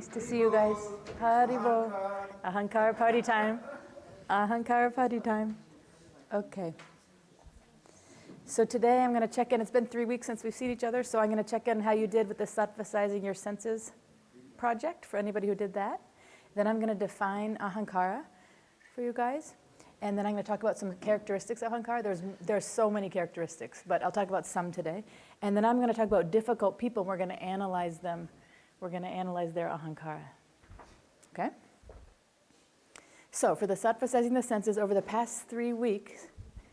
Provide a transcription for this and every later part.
Nice to see you guys. Haribo. Ahankara party time. Ahankara party time. Okay. So today I'm going to check in. It's been 3 weeks since we've seen each other, so I'm going to check in how you did with the sattvasizing your senses project for anybody who did that. Then I'm going to define Ahankara for you guys. And then I'm going to talk about some characteristics of Ahankara. There's so many characteristics, but I'll talk about some today. And then I'm going to talk about difficult people, and we're going to analyze them. We're going to analyze their Ahankara. Okay? So for the sattvasizing the senses, over the past 3 weeks,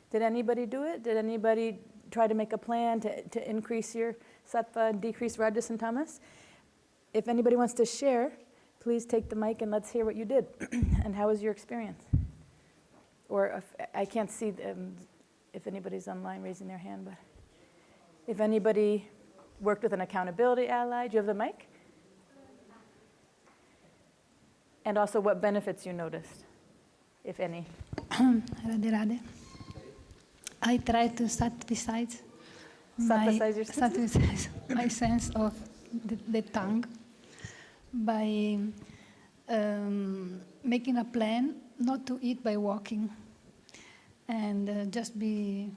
did anybody do it? Did anybody try to make a plan to increase your sattva and decrease rajas and tamas? If anybody wants to share, please take the mic and let's hear what you did. And how was your experience? Or I can't see if anybody's online raising their hand, but if anybody worked with an accountability ally, do you have the mic? And also what benefits you noticed, if any. Radhe Radhe. I try to sattvasize my sense of the tongue by making a plan not to eat by walking, and just be,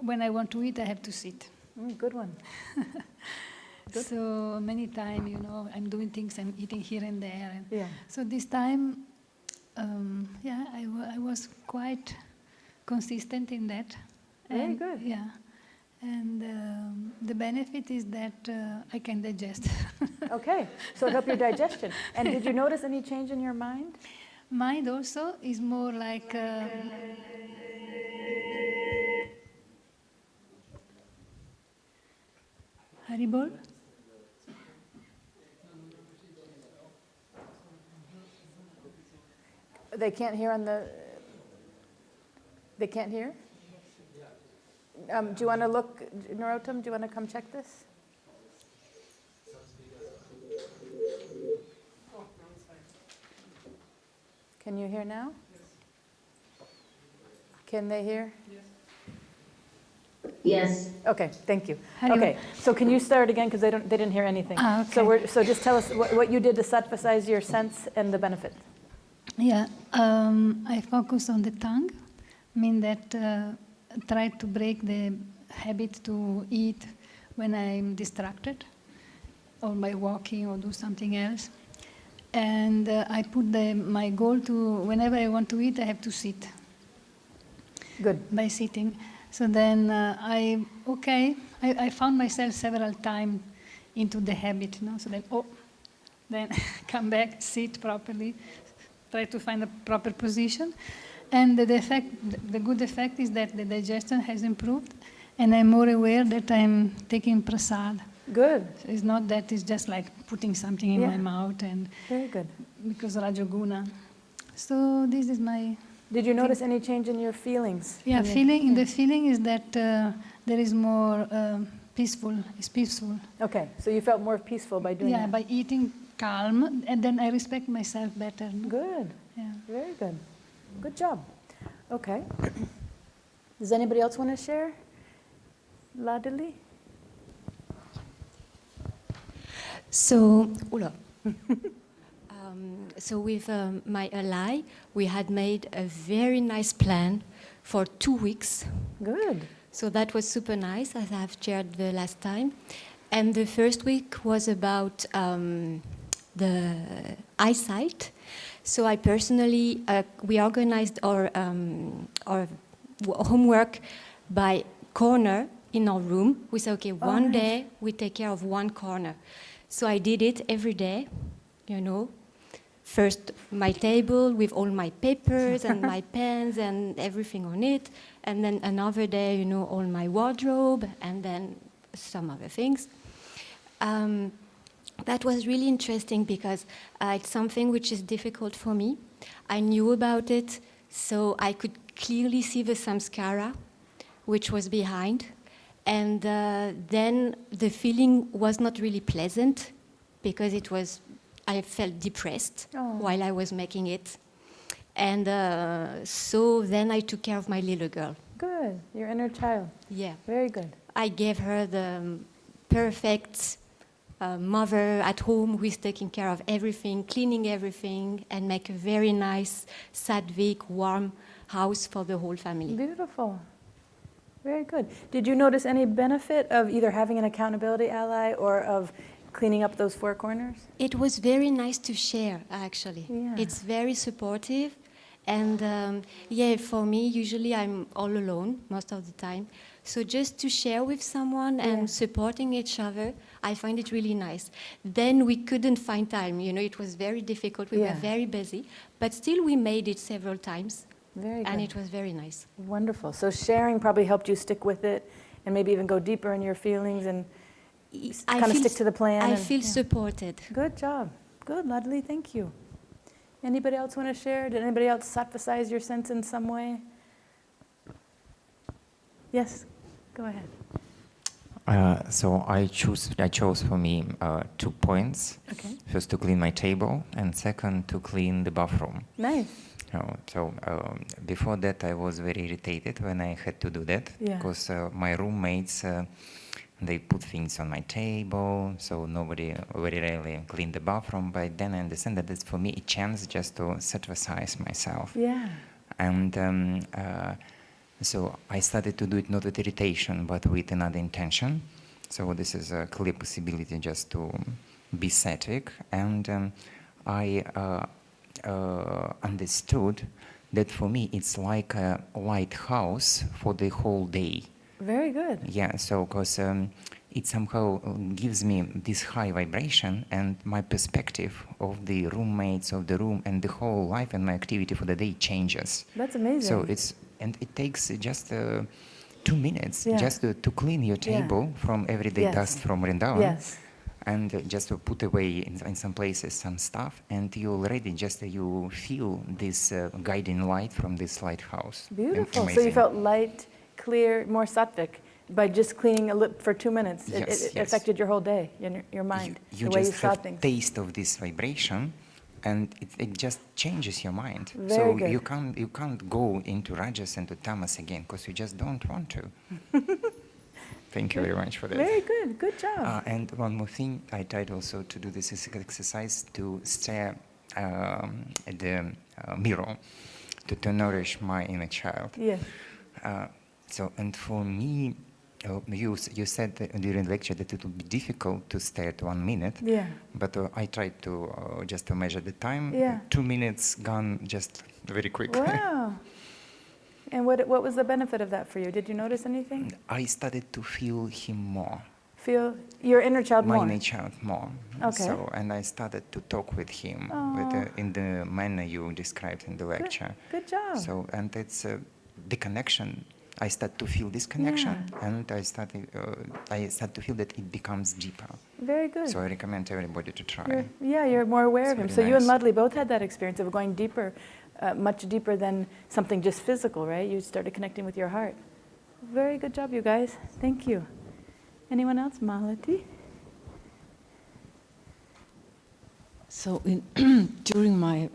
when I want to eat, I have to sit. Good one. Good. So many times, I'm doing things, I'm eating here and there. And yeah. So this time, I was quite consistent in that. Very good. Yeah. And the benefit is that I can digest. Okay, so it helped your digestion. And did you notice any change in your mind? Mind also is more like... Haribol? They can't hear on the... They can't hear? Do you want to look, Narottam, do you want to come check this? Can you hear now? Can they hear? Yes. Okay, thank you. Hello. Okay, so can you start again because they didn't hear anything. Okay. So just tell us what you did to sattvasize your sense and the benefit. Yeah, I focus on the tongue, mean that try to break the habit to eat when I'm distracted, or by walking or do something else. And I put my goal to, whenever I want to eat, I have to sit. Good. By sitting. So then I found myself several times into the habit, so then come back, sit properly, try to find a proper position. And the good effect is that the digestion has improved, and I'm more aware that I'm taking prasad. Good. So it's not that it's just like putting something in my mouth, and very good. Because Rajoguna. So this is my... Did you notice any change in your feelings? Yeah, the feeling is that there is more peaceful. It's peaceful. Okay, so you felt more peaceful by doing that? Yeah, by eating calm, and then I respect myself better. Good. Yeah. Very good. Good job. Okay. Does anybody else want to share? Ladili? So, so with my ally, we had made a very nice plan for 2 weeks. Good. So that was super nice, as I've shared the last time. And the first week was about the eyesight. So I personally, we organized our homework by corner in our room. We said, okay, one day we take care of one corner. So I did it every day, First my table with all my papers and my pens and everything on it. And then another day, all my wardrobe and then some other things. That was really interesting because it's something which is difficult for me. I knew about it, so I could clearly see the samskara, which was behind. And then the feeling was not really pleasant because I felt depressed while I was making it. And so then I took care of my little girl. Good, your inner child. Yeah. Very good. I gave her the perfect mother at home who is taking care of everything, cleaning everything, and make a very nice, sattvic, warm house for the whole family. Beautiful. Very good. Did you notice any benefit of either having an accountability ally or of cleaning up those four corners? It was very nice to share, actually. Yeah. It's very supportive. And yeah, for me, usually I'm all alone most of the time. So just to share with someone and supporting each other, I find it really nice. Then we couldn't find time. You know, it was very difficult. We were very busy. But still, we made it several times. Very good. And it was very nice. Wonderful. So sharing probably helped you stick with it and maybe even go deeper in your feelings and kind of stick to the plan. I feel supported. Good job. Good, Ladli. Thank you. Anybody else want to share? Did anybody else sattvasize your sense in some way? Yes, go ahead. So I chose for me 2 points. Okay. First, to clean my table, and second, to clean the bathroom. Nice. Before that, I was very irritated when I had to do that, because my roommates, they put things on my table, so nobody very rarely cleaned the bathroom. But then I understand that it's for me a chance just to sattvasize myself. Yeah. And so I started to do it not with irritation, but with another intention. So this is a clear possibility just to be sattvic. And I understood that for me it's like a lighthouse for the whole day. Very good. Yeah, so because it somehow gives me this high vibration, and my perspective of the roommates, of the room, and the whole life and my activity for the day changes. That's amazing. So it takes just 2 minutes just to clean your table from everyday dust from Vrindavan. Yes. And just to put away in some places some stuff, and you already you feel this guiding light from this lighthouse. Beautiful. So you felt light, clear, more sattvic by just cleaning for 2 minutes. It affected your whole day, your mind, you the way you just saw have things. taste of this vibration, and it just changes your mind. Very so good. you can't go into rajas and to tamas again, because you just don't want to. Thank you very much for that. Very good. Good job. And one more thing, I tried also to do this exercise to stare at the mirror, to nourish my inner child. Yes. And for me, you said during the lecture that it would be difficult to stare at 1 minute. Yeah. But I tried to just to measure the time. Yeah. 2 minutes gone just very quick. Wow. And what was the benefit of that for you? Did you notice anything? I started to feel him more. Feel your inner child more? My inner child more. Okay. So, and I started to talk with him in the manner you described in the lecture. Good job. So, and it's the connection. I start to feel this connection, and I start to feel that it becomes deeper. Very good. So I recommend everybody to try. You're more aware of him. So you and nice. Ludley both had that experience of going deeper, much deeper than something just physical, right? You started connecting with your heart. Very good job, you guys. Thank you. Anyone else? Malati? So during my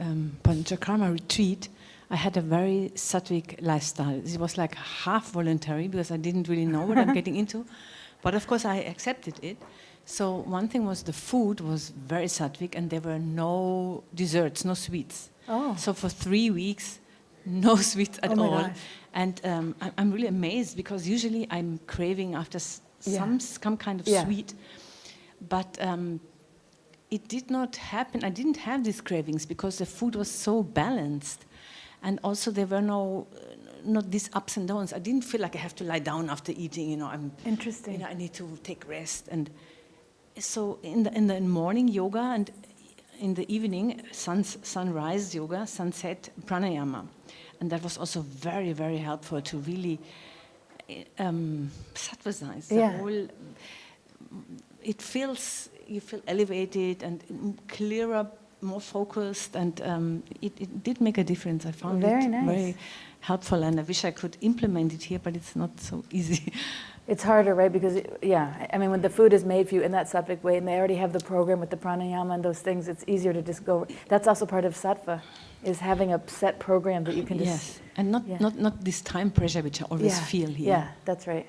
Panchakarma retreat, I had a very sattvic lifestyle. It was like half voluntary because I didn't really know what I'm getting into. But of course I accepted it. So one thing was the food was very sattvic, and there were no desserts, no sweets. Oh. So for 3 weeks, no sweets at my all. gosh. And I'm really amazed, because usually I'm craving after some kind of sweet. But it did not happen. I didn't have these cravings because the food was so balanced. And also there were not these ups and downs. I didn't feel like I have to lie down after eating. Interesting. I need to take rest. And so in the morning yoga, and in the evening sunrise yoga, sunset pranayama, and that was also very, very helpful to really sattvasize the whole. You feel elevated and clearer, more focused, and it did make a difference. I found Very it nice. very helpful, and I wish I could implement it here, but it's not so easy. It's harder, right? Because, when the food is made for you in that sattvic way, and they already have the program with the pranayama and those things, it's easier to just go. That's also part of sattva, is having a set program that you can just... Yes, and not this time pressure which I always feel here. Yeah, that's right.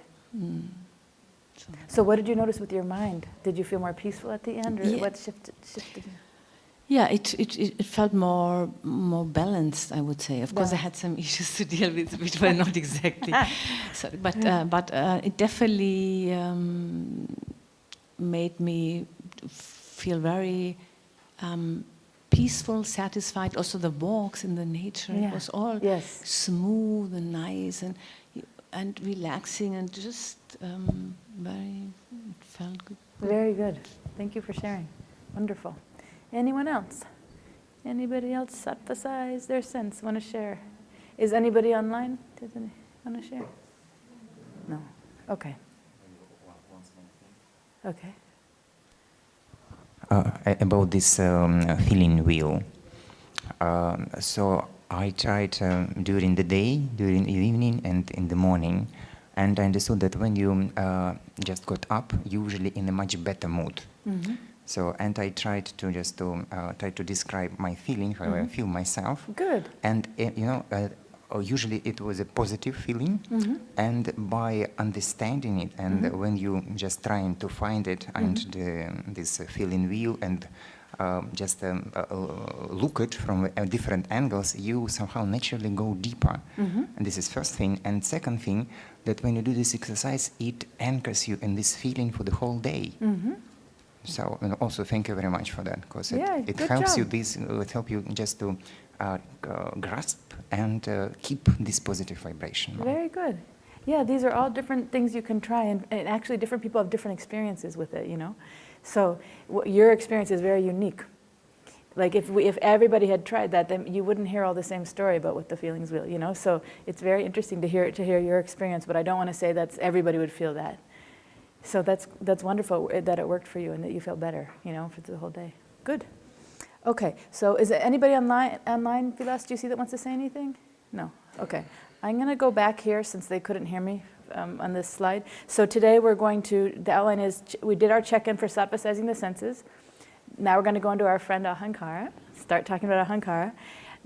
So what did you notice with your mind? Did you feel more peaceful at the end, or Yeah. what shifted? Yeah, it felt more balanced, I would say. Of course, I Balanced. had some issues to deal with, which were not exactly. Sorry, but it definitely made me feel very peaceful, satisfied. Also, the walks in the nature, it was all smooth and nice and relaxing and just it felt good. Very good. Thank you for sharing. Wonderful. Anyone else? Anybody else sattvasize their sense? Want to share? Is anybody online? Does anyone want to share? No. Okay. Okay. About this feeling wheel. So I tried during the day, during the evening, and in the morning, and I understood that when you just got up, usually in a much better mood. Mm-hmm. So, and I tried to just try to describe my feeling, how I feel myself. Good. And usually it was a positive feeling, and by understanding it, and when you just trying to find it and this feeling wheel and just look it from different angles, you somehow naturally go deeper. And this is first thing. And second thing, that when you do this exercise, it anchors you in this feeling for the whole day. So, and also thank you very much for that, because it helps you. This it help you just to grasp and keep this positive vibration. Very good. Yeah, these are all different things you can try, and actually different people have different experiences with it, you know. So your experience is very unique. Like if everybody had tried that, then you wouldn't hear all the same story about what the feelings will, you know. So it's very interesting to hear your experience, but I don't want to say that everybody would feel that. So that's wonderful that it worked for you and that you felt better, you know, for the whole day. Good. Okay, so is there anybody online, Vilas, do you see that wants to say anything? No. Okay. I'm going to go back here since they couldn't hear me on this slide. So today we're going to, the outline is, we did our check-in for sattvasizing the senses. Now we're going to go into our friend Ahankara, start talking about Ahankara,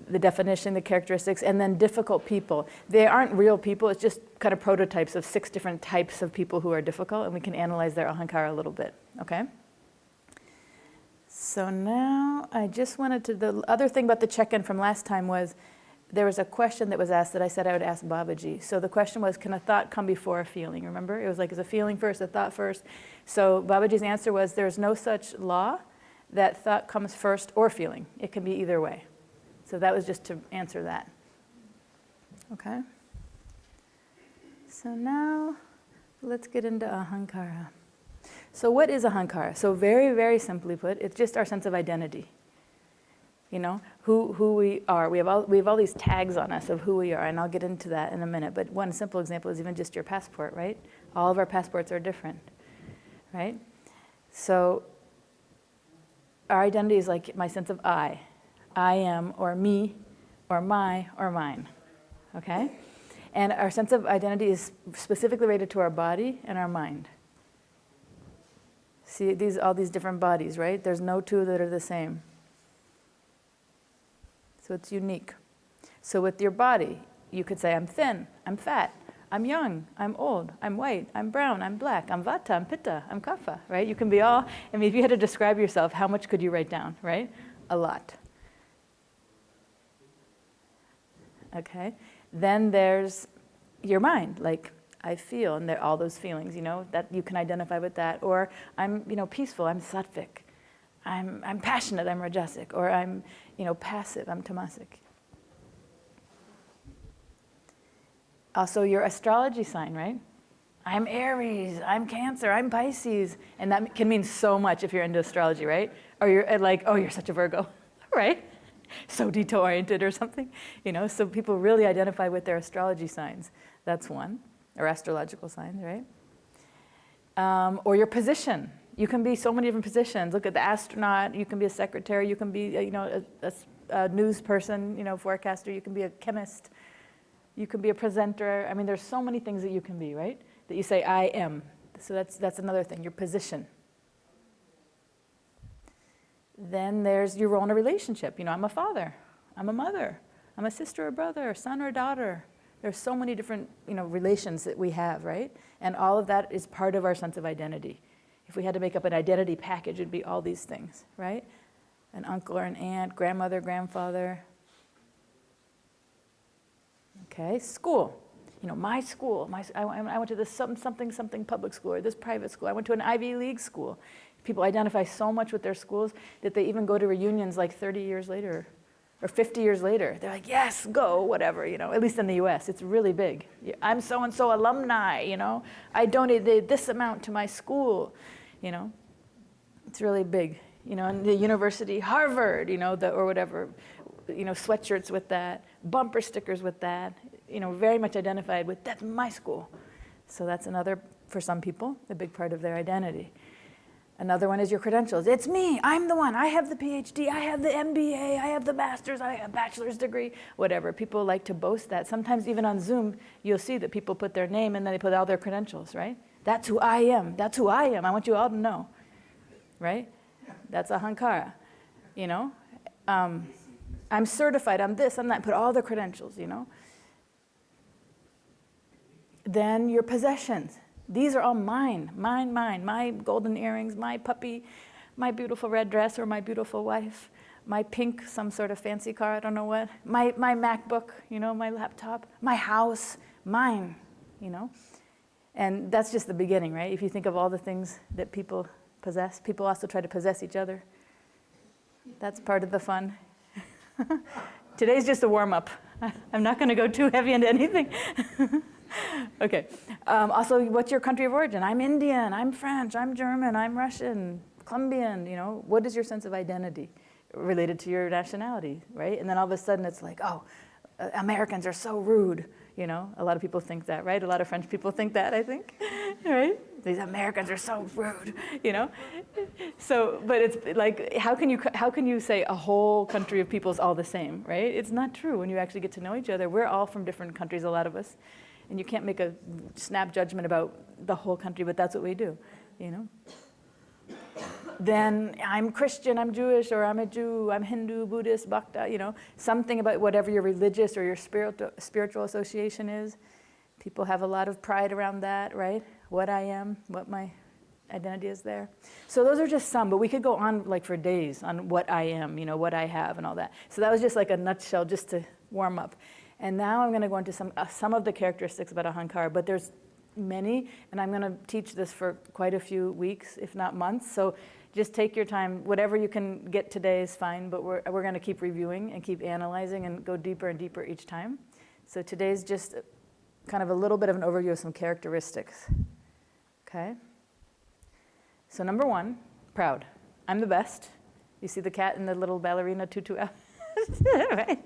the definition, the characteristics, and then difficult people. They aren't real people, it's just kind of prototypes of 6 different types of people who are difficult, and we can analyze their Ahankara a little bit, okay? So now I just wanted to, the other thing about the check-in from last time was, there was a question that was asked that I said I would ask Babaji. So the question was, can a thought come before a feeling? Remember? It was like, is a feeling first, a thought first? So Babaji's answer was, there's no such law that thought comes first or feeling. It can be either way. So that was just to answer that. Okay? So now, let's get into Ahankara. So what is Ahankara? So very, very simply put, it's just our sense of identity. You know, who we are. We have all these tags on us of who we are, and I'll get into that in a minute. But one simple example is even just your passport, right? All of our passports are different, right? So our identity is like my sense of I am, or me, or my, or mine, okay? And our sense of identity is specifically related to our body and our mind. See, all these different bodies, right? There's no two that are the same. So it's unique. So with your body, you could say, I'm thin, I'm fat, I'm young, I'm old, I'm white, I'm brown, I'm black, I'm vata, I'm pitta, I'm kapha, right? You can be all, I mean, if you had to describe yourself, how much could you write down, right? A lot. Okay? Then there's your mind, like I feel, and all those feelings, you know, that you can identify with that. Or I'm, you know, peaceful, I'm sattvic. I'm passionate, I'm rajasic. Or I'm, you know, passive, I'm tamasic. Also your astrology sign, right? I'm Aries, I'm Cancer, I'm Pisces. And that can mean so much if you're into astrology, right? Or you're like, oh, you're such a Virgo, right? So detail-oriented or something, you know? So people really identify with their astrology signs. That's one, or astrological signs, right? Or your position. You can be so many different positions. Look at the astronaut, you can be a secretary, you can be, you know, a news person, you know, forecaster, you can be a chemist, you can be a presenter. I mean, there's so many things that you can be, right? That you say, I am. So that's another thing, your position. Then there's your role in a relationship. You know, I'm a father, I'm a mother, I'm a sister or brother, son or daughter, There's so many different, relations that we have, right? And all of that is part of our sense of identity. If we had to make up an identity package, it'd be all these things, right? An uncle or an aunt, grandmother, grandfather. Okay, school. My school. I went to this something public school or this private school. I went to an Ivy League school. People identify so much with their schools that they even go to reunions like 30 years later or 50 years later. They're like, yes, go, whatever, at least in the US, it's really big. I'm so-and-so alumni, I donated this amount to my school, It's really big. And the university, Harvard, or whatever, sweatshirts with that, bumper stickers with that, very much identified with, that's my school. So that's another, for some people, a big part of their identity. Another one is your credentials. It's me, I'm the one, I have the PhD, I have the MBA, I have the master's, I have a bachelor's degree, whatever. People like to boast that. Sometimes even on Zoom, you'll see that people put their name and then they put all their credentials, right? That's who I am, that's who I am, I want you all to know, right? That's Ahankara, I'm certified, I'm this, I'm that, put all the credentials, Then your possessions. These are all mine, my golden earrings, my puppy, my beautiful red dress or my beautiful wife, my pink, some sort of fancy car, I don't know what, my MacBook, my laptop, my house, mine, And that's just the beginning, right? If you think of all the things that people possess, people also try to possess each other. That's part of the fun. Today's just a warm-up. I'm not going to go too heavy into anything. Okay. Also, what's your country of origin? I'm Indian, I'm French, I'm German, I'm Russian, Colombian, What is your sense of identity related to your nationality, right? And then all of a sudden it's like, Americans are so rude, A lot of people think that, right? A lot of French people think that, I think, right? These Americans are so rude, So, but it's like, how can you say a whole country of people is all the same, right? It's not true when you actually get to know each other. We're all from different countries, a lot of us. And you can't make a snap judgment about the whole country, but that's what we do, Then I'm Christian, I'm Jewish, or I'm a Jew, I'm Hindu, Buddhist, Bhakta, something about whatever your religious or your spiritual association is. People have a lot of pride around that, right? What I am, what my identity is there. So those are just some, but we could go on like for days on what I am, what I have and all that. So that was just like a nutshell just to warm up. And now I'm going to go into some of the characteristics about Ahankara, but there's many, and I'm going to teach this for quite a few weeks, if not months. So just take your time. Whatever you can get today is fine, but we're going to keep reviewing and keep analyzing and go deeper and deeper each time. So today's just kind of a little bit of an overview of some characteristics. Okay? So number one, proud. I'm the best. You see the cat in the little ballerina tutu out? Right?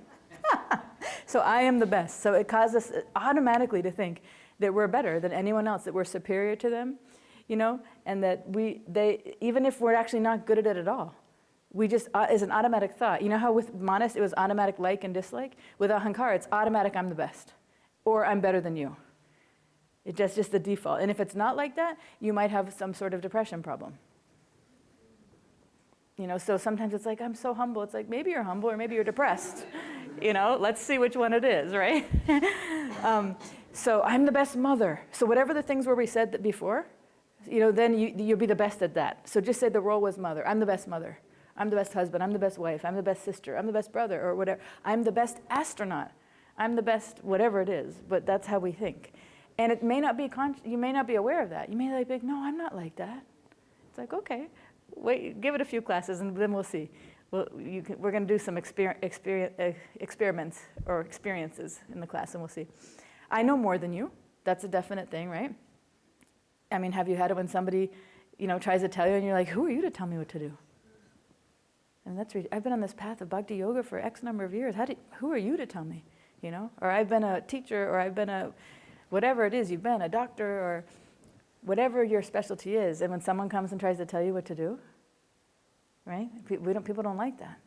So I am the best. So it causes us automatically to think that we're better than anyone else, that we're superior to them, and that they, even if we're actually not good at it at all, we just, is an automatic thought. You know how with Manas it was automatic like and dislike? With Ahankara, it's automatic I'm the best, or I'm better than you. It's just the default. And if it's not like that, you might have some sort of depression problem. So sometimes it's like, I'm so humble. It's like, maybe you're humble or maybe you're depressed. Let's see which one it is, right? So I'm the best mother. So whatever the things were we said that before, then you'll be the best at that. So just say the role was mother. I'm the best mother. I'm the best husband. I'm the best wife. I'm the best sister. I'm the best brother, or whatever. I'm the best astronaut. I'm the best whatever it is, but that's how we think. And it may not be, you may not be aware of that. You may be like, no, I'm not like that. It's like, okay, wait, give it a few classes and then we'll see. We're going to do some experiments or experiences in the class and we'll see. I know more than you. That's a definite thing, right? I mean, have you had it when somebody, tries to tell you and you're like, who are you to tell me what to do? And I've been on this path of bhakti yoga for X number of years. Who are you to tell me? Or I've been a teacher, or I've been a, whatever it is you've been, a doctor, or whatever your specialty is. And when someone comes and tries to tell you what to do, right? People don't like that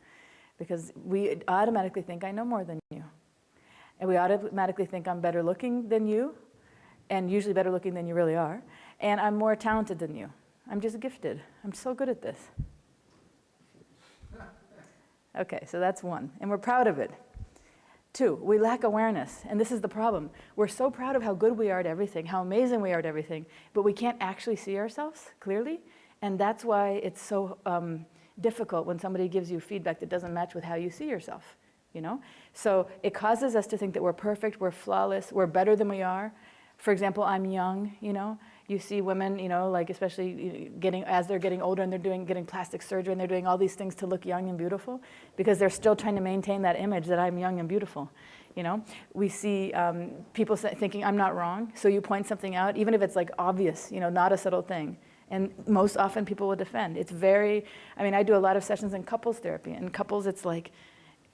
because we automatically think I know more than you. And we automatically think I'm better looking than you, and usually better looking than you really are. And I'm more talented than you. I'm just gifted. I'm so good at this. Okay, so that's one. And we're proud of it. Two, we lack awareness, and this is the problem. We're so proud of how good we are at everything, how amazing we are at everything, but we can't actually see ourselves clearly, and that's why it's so difficult when somebody gives you feedback that doesn't match with how you see yourself, you know? So it causes us to think that we're perfect, we're flawless, we're better than we are. For example, I'm young, you know? You see women, you know, like especially as they're getting older and they're getting plastic surgery and they're doing all these things to look young and beautiful because they're still trying to maintain that image that I'm young and beautiful, you know? We see people thinking I'm not wrong, so you point something out, even if it's like obvious, you know, not a subtle thing. And most often people will defend. It's very, I mean, I do a lot of sessions in couples therapy. In couples, it's like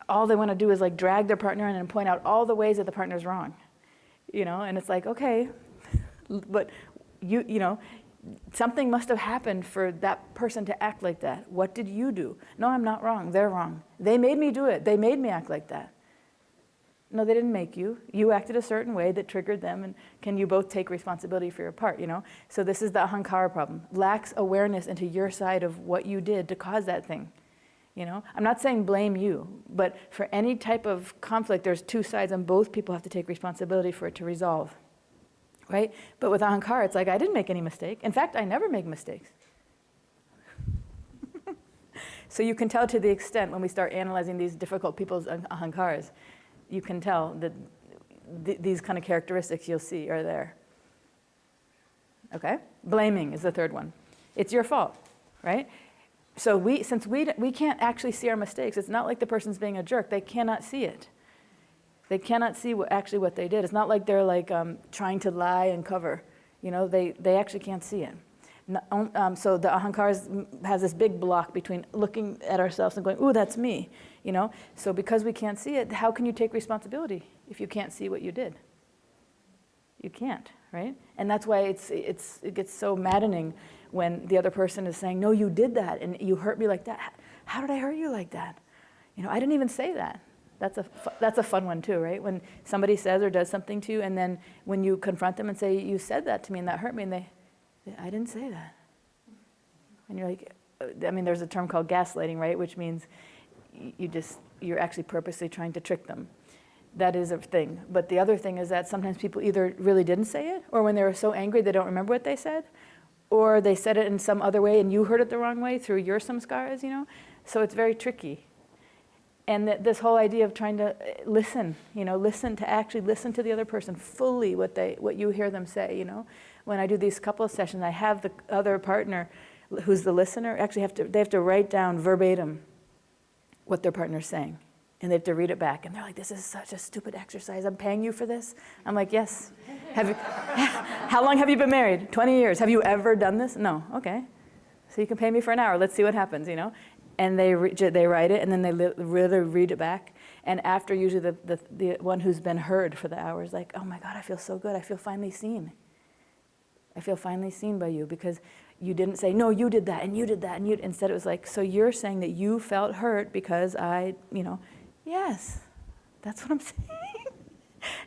all they want to do is like drag their partner in and point out all the ways that the partner's wrong, you know? And it's like, okay, but you know, something must have happened for that person to act like that. What did you do? No, I'm not wrong. They're wrong. They made me do it. They made me act like that. No, they didn't make you. You acted a certain way that triggered them, and can you both take responsibility for your part, you know? So this is the Ahankara problem. Lacks awareness into your side of what you did to cause that thing, you know? I'm not saying blame you, but for any type of conflict, there's two sides, and both people have to take responsibility for it to resolve. Right? But with Ahankara, it's like, I didn't make any mistake. In fact, I never make mistakes. So you can tell to the extent when we start analyzing these difficult people's Ahankaras, you can tell that these kind of characteristics you'll see are there. Okay? Blaming is the third one. It's your fault, right? So since we can't actually see our mistakes, it's not like the person's being a jerk. They cannot see it. They cannot see actually what they did. It's not like they're like trying to lie and cover. You know, they actually can't see it. So the Ahankara has this big block between looking at ourselves and going, ooh, that's me. You know, so because we can't see it, how can you take responsibility if you can't see what you did? You can't, right? And that's why it gets so maddening when the other person is saying, no, you did that, and you hurt me like that. How did I hurt you like that? You know, I didn't even say that. That's a fun one too, right? When somebody says or does something to you, and then when you confront them and say, you said that to me and that hurt me, and I didn't say that. And you're like, I mean, there's a term called gaslighting, right? Which means you're actually purposely trying to trick them. That is a thing. But the other thing is that sometimes people either really didn't say it, or when they were so angry they don't remember what they said, or they said it in some other way and you heard it the wrong way through your samskaras, you know? So it's very tricky. And this whole idea of trying to listen, you know, actually listen to the other person fully what you hear them say, you know. When I do these couple sessions, I have the other partner who's the listener actually they have to write down verbatim what their partner's saying. And they have to read it back. And they're like, this is such a stupid exercise. I'm paying you for this? I'm like, yes. How long have you been married? 20 years. Have you ever done this? No. Okay. So you can pay me for an hour. Let's see what happens, you know. And they write it, and then they really read it back. And after, usually the one who's been heard for the hour is like, oh my God, I feel so good. I feel finally seen. I feel finally seen by you, because you didn't say, no, you did that, and you did that, and you. Instead, it was like, so you're saying that you felt hurt because I, you know, yes, that's what I'm saying.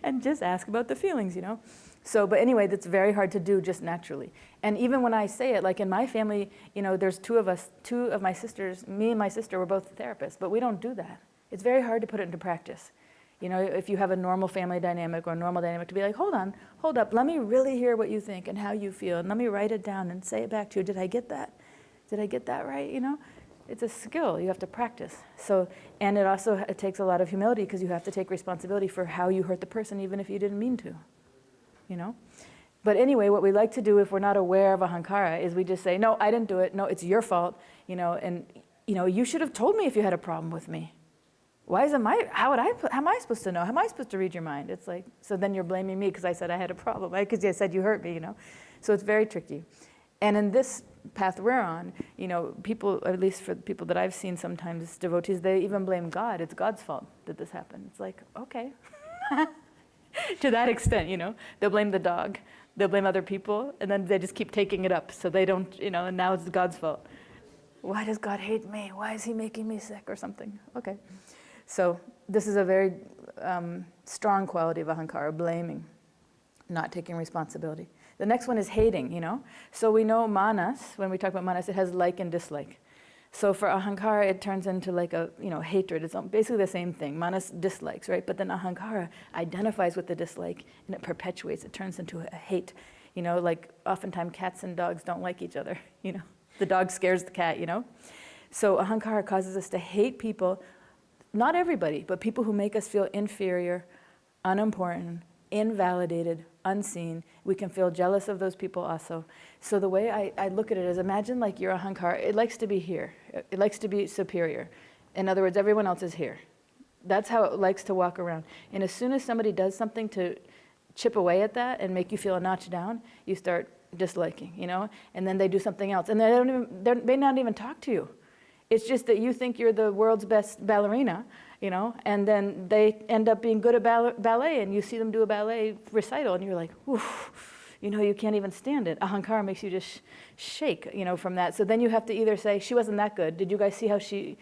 And just ask about the feelings, you know. So, but anyway, that's very hard to do just naturally. And even when I say it, like in my family, you know, there's two of my sisters, me and my sister were both therapists, but we don't do that. It's very hard to put it into practice. You know, if you have a normal family dynamic or a normal dynamic, to be like, hold up, let me really hear what you think and how you feel, and let me write it down and say it back to you. Did I get that? Did I get that right? You know, it's a skill you have to practice. So, and it takes a lot of humility, because you have to take responsibility for how you hurt the person, even if you didn't mean to. You know? But anyway, what we like to do if we're not aware of Ahankara is we just say, no, I didn't do it. No, it's your fault. You know, and you know, you should have told me if you had a problem with me. How am I supposed to know? How am I supposed to read your mind? It's like, so then you're blaming me because I said I had a problem, right? Because I said you hurt me, you know? So it's very tricky. And in this path we're on, you know, people, at least for the people that I've seen sometimes, devotees, they even blame God. It's God's fault that this happened. It's like, okay. To that extent, you know, they'll blame the dog, they'll blame other people, and then they just keep taking it up, so they don't, you know, and now it's God's fault. Why does God hate me? Why is he making me sick or something? Okay. So this is a very strong quality of Ahankara, blaming, not taking responsibility. The next one is hating, you know. So we know manas, when we talk about manas, it has like and dislike. So for Ahankara, it turns into like a, hatred. It's basically the same thing. Manas dislikes, right? But then Ahankara identifies with the dislike, and it perpetuates. It turns into a hate. Like oftentimes cats and dogs don't like each other. The dog scares the cat, So Ahankara causes us to hate people, not everybody, but people who make us feel inferior, unimportant, invalidated, unseen. We can feel jealous of those people also. So the way I look at it is, imagine like your Ahankara, it likes to be here. It likes to be superior. In other words, everyone else is here. That's how it likes to walk around. And as soon as somebody does something to chip away at that and make you feel a notch down, you start disliking, and then they do something else. And they may not even talk to you. It's just that you think you're the world's best ballerina, and then they end up being good at ballet, and you see them do a ballet recital, and you're like, oof, you can't even stand it. Ahankara makes you just shake, from that. So then you have to either say, she wasn't that good. Did you guys see how she,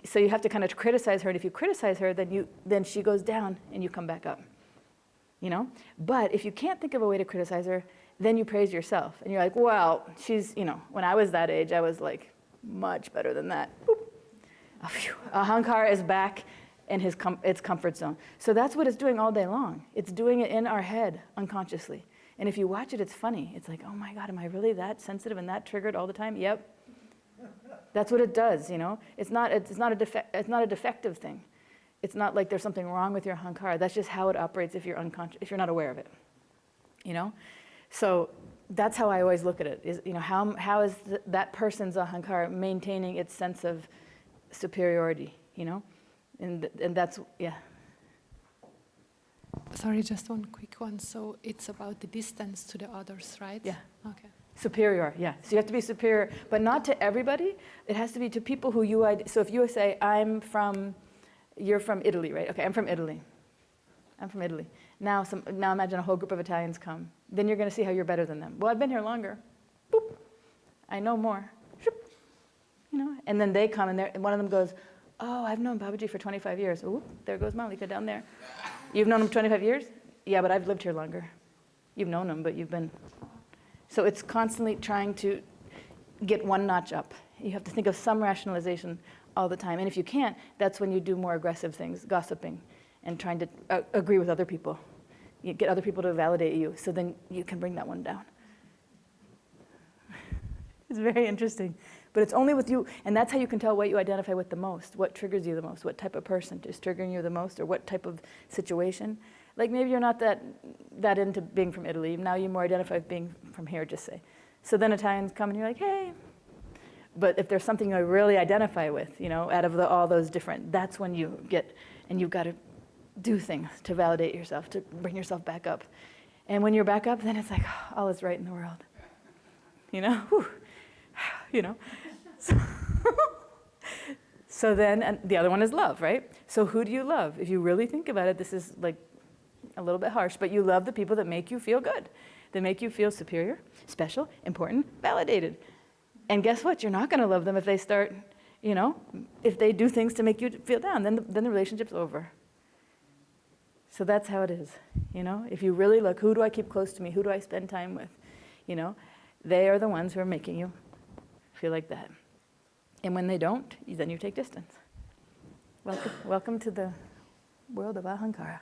so you have to kind of criticize her, and if you criticize her, then she goes down, and you come back up, But if you can't think of a way to criticize her, then you praise yourself, and you're like, well, she's, when I was that age, I was like, much better than that. Boop. Ahankara is back in its comfort zone. So that's what it's doing all day long. It's doing it in our head unconsciously. And if you watch it, it's funny. It's like, oh my God, am I really that sensitive and that triggered all the time? Yep. That's what it does, It's not a defective thing. It's not like there's something wrong with your Ahankara. That's just how it operates if you're unconscious, if you're not aware of it. So that's how I always look at it, is, how is that person's Ahankara maintaining its sense of superiority, And that's, yeah. Sorry, just one quick one. So it's about the distance to the others, right? Yeah. Okay. Superior, yeah. So you have to be superior, but not to everybody. It has to be to people who so if you say, you're from Italy, right? Okay, I'm from Italy. Now imagine a whole group of Italians come. Then you're going to see how you're better than them. Well, I've been here longer. Boop. I know more. Shoop. And then they come, and one of them goes, oh, I've known Babaji for 25 years. Ooh, there goes Malika down there. You've known him 25 years? Yeah, but I've lived here longer. You've known him, but you've been... So it's constantly trying to get one notch up. You have to think of some rationalization all the time. And if you can't, that's when you do more aggressive things, gossiping, and trying to agree with other people. You get other people to validate you, so then you can bring that one down. It's very interesting. But it's only with you, and that's how you can tell what you identify with the most, what triggers you the most, what type of person is triggering you the most, or what type of situation. Like maybe you're not that into being from Italy. Now you more identify with being from here, just say. So then Italians come and you're like, hey. But if there's something you really identify with, out of all those different, that's when you get, and you've got to do things to validate yourself, to bring yourself back up. And when you're back up, then it's like, oh, all is right in the world. Whew. So then, and the other one is love, right? So who do you love? If you really think about it, this is like a little bit harsh, but you love the people that make you feel good, that make you feel superior, special, important, validated. And guess what? You're not going to love them if they start, if they do things to make you feel down, then the relationship's over. So that's how it is, If you really look, who do I keep close to me? Who do I spend time with? They are the ones who are making you feel like that. And when they don't, then you take distance. Welcome to the world of Ahankara.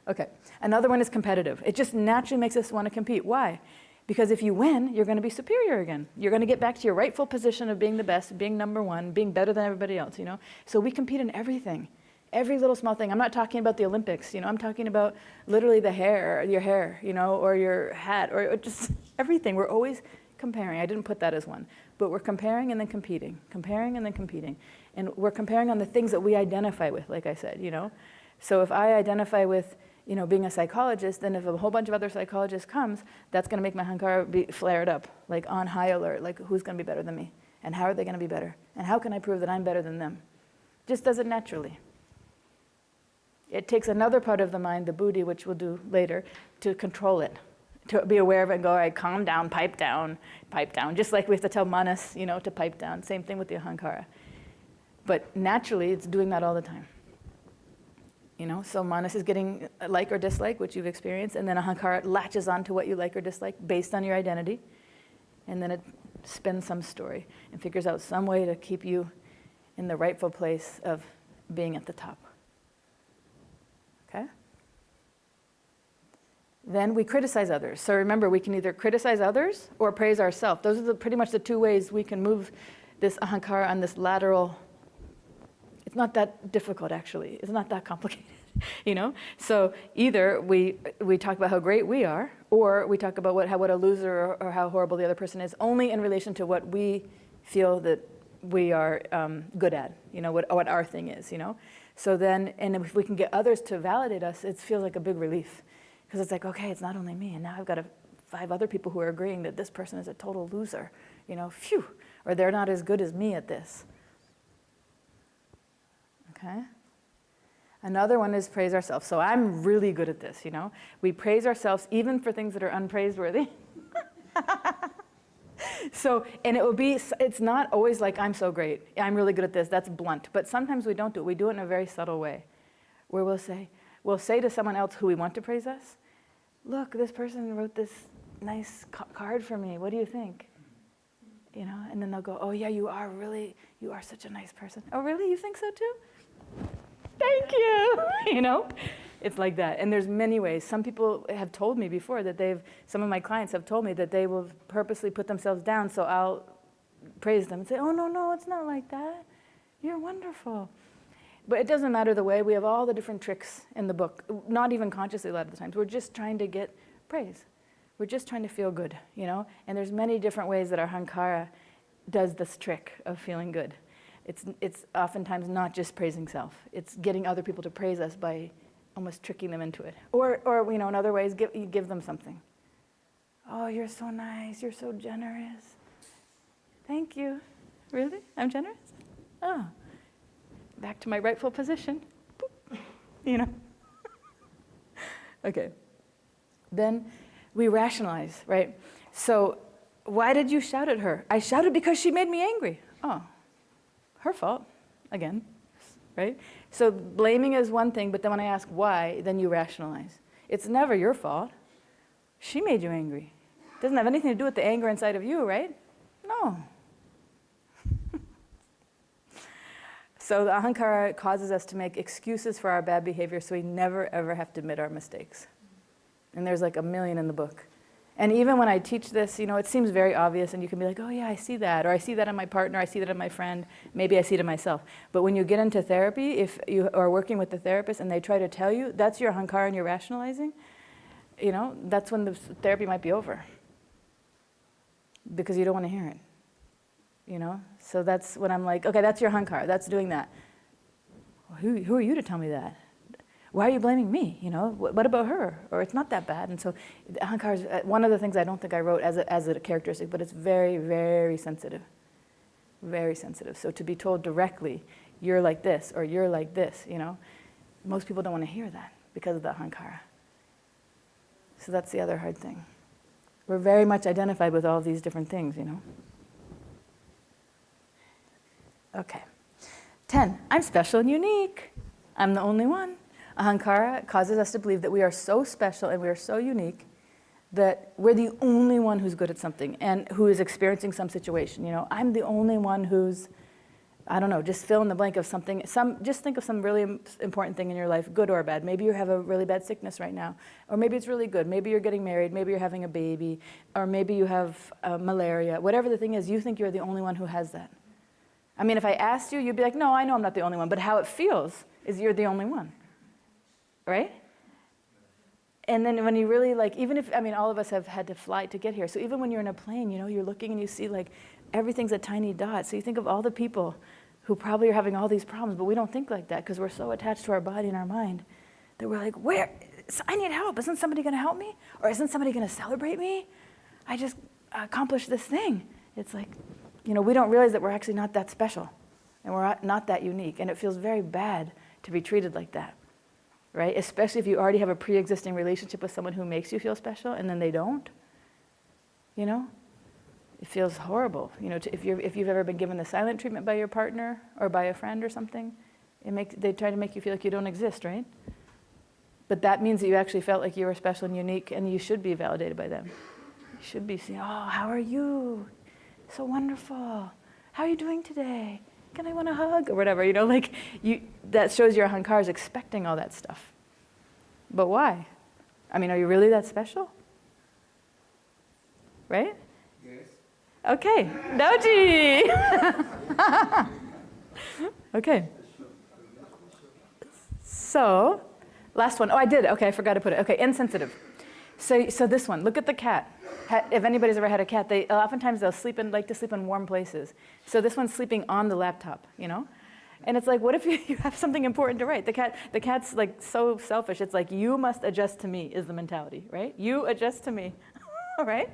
Okay, another one is competitive. It just naturally makes us want to compete. Why? Because if you win, you're going to be superior again. You're going to get back to your rightful position of being the best, being number one, being better than everybody else, So we compete in everything. Every little small thing. I'm not talking about the Olympics, I'm talking about literally your hair, or your hat, or just everything. We're always comparing. I didn't put that as one, but we're comparing and then competing, And we're comparing on the things that we identify with, like I said, So if I identify with, being a psychologist, then if a whole bunch of other psychologists comes, that's going to make my Ahankara be flared up, like on high alert, like who's going to be better than me? And how are they going to be better? And how can I prove that I'm better than them? Just does it naturally. It takes another part of the mind, the buddhi, which we'll do later, to control it, to be aware of it and go, all right, calm down, pipe down. Just like we have to tell manas, to pipe down. Same thing with the Ahankara. But naturally, it's doing that all the time. So manas is getting like or dislike, which you've experienced, and then Ahankara latches onto what you like or dislike based on your identity. And then it spins some story and figures out some way to keep you in the rightful place of being at the top. Okay? Then we criticize others. So remember, we can either criticize others or praise ourselves. Those are pretty much the two ways we can move this ahankara on this lateral. It's not that difficult, actually. It's not that complicated, you know? So either we talk about how great we are, or we talk about what a loser or how horrible the other person is, only in relation to what we feel that we are good at, you know, what our thing is, you know? So then, and if we can get others to validate us, it feels like a big relief. Because it's like, okay, it's not only me, and now I've got 5 other people who are agreeing that this person is a total loser, you know, phew, or they're not as good as me at this. Okay? Another one is praise ourselves. So I'm really good at this, you know. We praise ourselves even for things that are unpraiseworthy. So, and it's not always like, I'm so great, I'm really good at this, that's blunt. But sometimes we don't do it. We do it in a very subtle way, where we'll say to someone else who we want to praise us, look, this person wrote this nice card for me, what do you think? You know, and then they'll go, oh yeah, you are such a nice person. Oh really, you think so too? Thank you, you know? It's like that, and there's many ways. Some people have told me before that some of my clients have told me that they will purposely put themselves down so I'll praise them and say, oh no, it's not like that. You're wonderful. But it doesn't matter the way. We have all the different tricks in the book, not even consciously a lot of the times. We're just trying to get praise. We're just trying to feel good, you know? And there's many different ways that our Ahankara does this trick of feeling good. It's oftentimes not just praising self. It's getting other people to praise us by almost tricking them into it. Or you know, in other ways, you give them something. Oh, you're so nice. You're so generous. Thank you. Really? I'm generous? Oh. Back to my rightful position. Boop. You know? Okay. Then we rationalize, right? So why did you shout at her? I shouted because she made me angry. Oh, her fault, again, right? So blaming is one thing, but then when I ask why, then you rationalize. It's never your fault. She made you angry. It doesn't have anything to do with the anger inside of you, right? No. So the Ahankara causes us to make excuses for our bad behavior so we never ever have to admit our mistakes. And there's like 1 million in the book. And even when I teach this, you know, it seems very obvious and you can be like, oh yeah, I see that. Or I see that in my partner, I see that in my friend, maybe I see it in myself. But when you get into therapy, if you are working with the therapist and they try to tell you, that's your Ahankara and you're rationalizing, you know, that's when the therapy might be over. Because you don't want to hear it. You know? So that's when I'm like, okay, that's your Ahankara, that's doing that. Well, who are you to tell me that? Why are you blaming me? You know, what about her? Or it's not that bad. And so the Ahankara is one of the things I don't think I wrote as a characteristic, but it's very, very sensitive. Very sensitive. So to be told directly, you're like this, or you're like this, you know, most people don't want to hear that because of the Ahankara. So that's the other hard thing. We're very much identified with all these different things, you know. Okay. 10, I'm special and unique. I'm the only one. Ahankara causes us to believe that we are so special and we are so unique that we're the only one who's good at something and who is experiencing some situation. You know, I'm the only one who's, I don't know, just fill in the blank of something. Just think of some really important thing in your life, good or bad. Maybe you have a really bad sickness right now, or maybe it's really good. Maybe you're getting married, maybe you're having a baby, or maybe you have malaria. Whatever the thing is, you think you're the only one who has that. I mean, if I asked you, you'd be like, no, I know I'm not the only one, but how it feels is you're the only one. Right? And then when you really like, even if, I mean, all of us have had to fly to get here. So even when you're in a plane, you know, you're looking and you see like everything's a tiny dot. So you think of all the people who probably are having all these problems, but we don't think like that because we're so attached to our body and our mind that we're like, I need help. Isn't somebody going to help me? Or isn't somebody going to celebrate me? I just accomplished this thing. It's like, you know, we don't realize that we're actually not that special and we're not that unique. And it feels very bad to be treated like that. Right? Especially if you already have a pre-existing relationship with someone who makes you feel special and then they don't. You know? It feels horrible. You know, if you've ever been given the silent treatment by your partner or by a friend or something, they try to make you feel like you don't exist, right? But that means that you actually felt like you were special and unique and you should be validated by them. You should be saying, oh, how are you? so wonderful. How are you doing today? Can I want a hug? Or whatever, like that shows your Ahankara is expecting all that stuff. But why? I mean, are you really that special? Right? Yes. Okay, Doji! Okay. So, last one. Oh, I did. Okay, I forgot to put it. Okay, insensitive. So this one, look at the cat. If anybody's ever had a cat, oftentimes they'll like to sleep in warm places. So this one's sleeping on the laptop, And it's like, what if you have something important to write? The cat's like so selfish. It's like, you must adjust to me is the mentality, right? You adjust to me, right?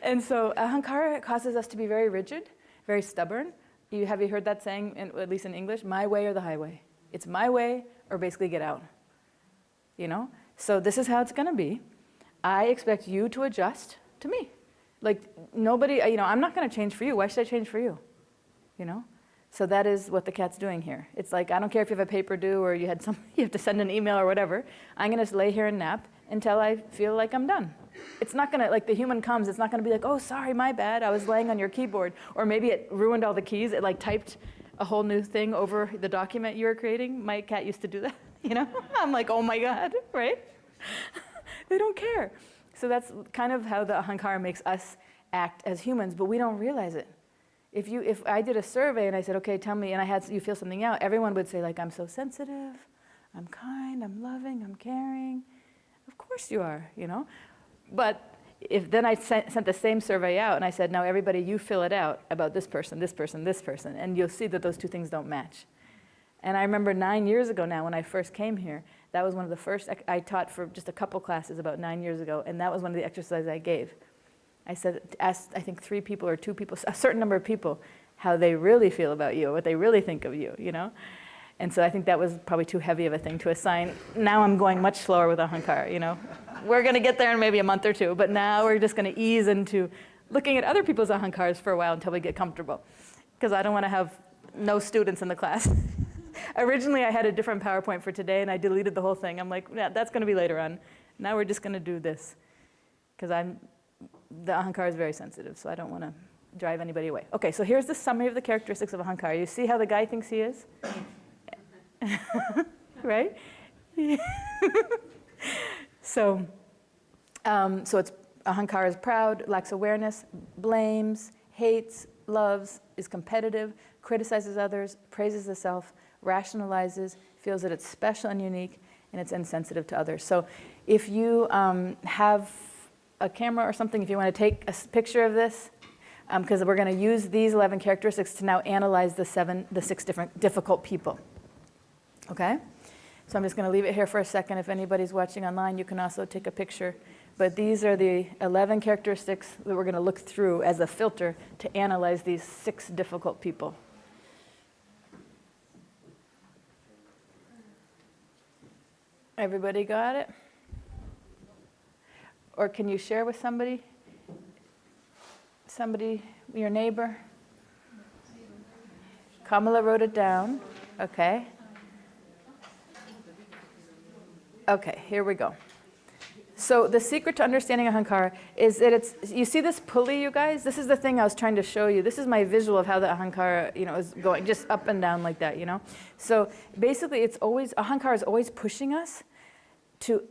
And so Ahankara causes us to be very rigid, very stubborn. Have you heard that saying, at least in English? My way or the highway. It's my way or basically get out. So this is how it's going to be. I expect you to adjust to me. Like nobody, I'm not going to change for you. Why should I change for you? So that is what the cat's doing here. It's like, I don't care if you have a paper due or you have to send an email or whatever. I'm going to lay here and nap until I feel like I'm done. It's not going to, like the human comes, it's not going to be like, oh, sorry, my bad. I was laying on your keyboard. Or maybe it ruined all the keys. It like typed a whole new thing over the document you were creating. My cat used to do that, I'm like, oh my God, right? They don't care. So that's kind of how the Ahankara makes us act as humans, but we don't realize it. If I did a survey and I said, okay, tell me, and I had you feel something out, everyone would say like, I'm so sensitive, I'm kind, I'm loving, I'm caring. Of course you are, But if then I sent the same survey out and I said, now everybody, you fill it out about this person, this person, this person, and you'll see that those two things don't match. And I remember 9 years ago now when I first came here, that was one of the first, I taught for just a couple classes about 9 years ago, and that was one of the exercises I gave. I said, asked, I think 3 people or 2 people, a certain number of people, how they really feel about you, what they really think of you, And so I think that was probably too heavy of a thing to assign. Now I'm going much slower with Ahankara, We're going to get there in maybe a month or 2, but now we're just going to ease into looking at other people's Ahankaras for a while until we get comfortable. Because I don't want to have no students in the class. Originally, I had a different PowerPoint for today, and I deleted the whole thing. I'm like, yeah, that's going to be later on. Now we're just going to do this. Because the Ahankara is very sensitive, so I don't want to drive anybody away. Okay, so here's the summary of the characteristics of Ahankara. You see how the guy thinks he is? Right? So it's Ahankara is proud, lacks awareness, blames, hates, loves, is competitive, criticizes others, praises the self, rationalizes, feels that it's special and unique, and it's insensitive to others. So if you have a camera or something, if you want to take a picture of this, because we're going to use these 11 characteristics to now analyze the 6 different difficult people. Okay? So I'm just going to leave it here for a second. If anybody's watching online, you can also take a picture. But these are the 11 characteristics that we're going to look through as a filter to analyze these 6 difficult people. Everybody got it? Or can you share with somebody? Somebody, your neighbor? Kamala wrote it down. Okay. Okay, here we go. So the secret to understanding Ahankara is that you see this pulley, you guys? This is the thing I was trying to show you. This is my visual of how the Ahankara, is going just up and down like that, So basically Ahankara is always pushing us to